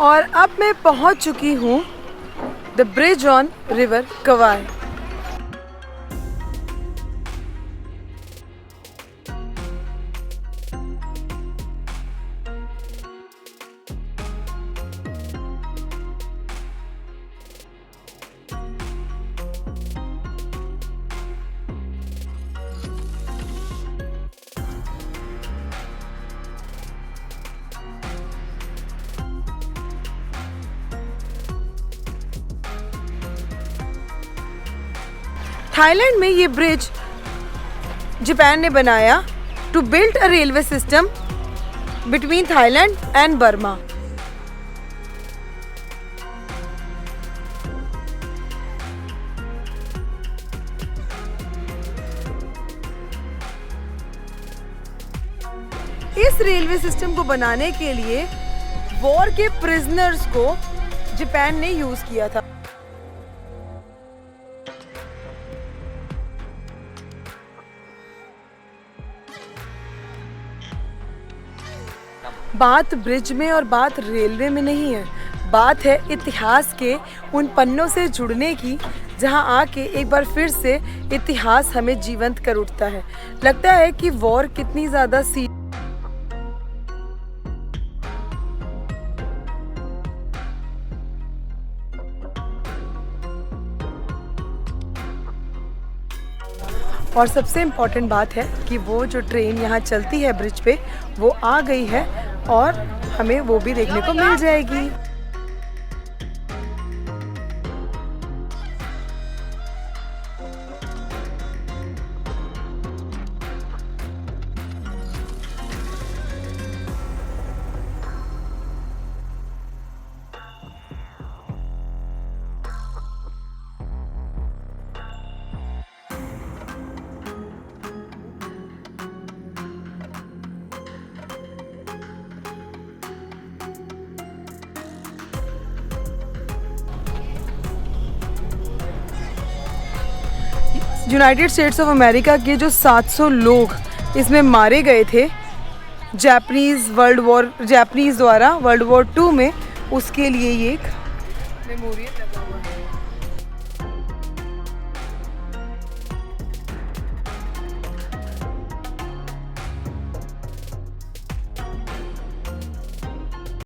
और अब मैं पहुंच चुकी हूं the bridge on river Kwai. Thailand में ये ब्रिज जापान ने बनाया to build a railway system between Thailand and Burma. इस रेलवे सिस्टम को बनाने के लिए वॉर के प्रिजनर्स को जापान ने यूज किया था। बात ब्रिज में और बात रेलवे में नहीं है, बात है इतिहास के उन पन्नों से जुड़ने की, जहां आके एक बार फिर से इतिहास हमें जीवंत कर उठता है। लगता है कि वॉर कितनी ज़्यादा और सबसे इम्पॉर्टेंट बात है कि वो जो ट्रेन यहाँ चलती है ब्रिज पे, वो आ गई है और हमें वो भी देखने को मिल जाएगी। यूनाइटेड स्टेट्स ऑफ अमेरिका के जो 700 लोग इसमें मारे गए थे जापानीज़ द्वारा वर्ल्ड वॉर 2 में, उसके लिए ये एक मेमोरियल लगा हुआ है।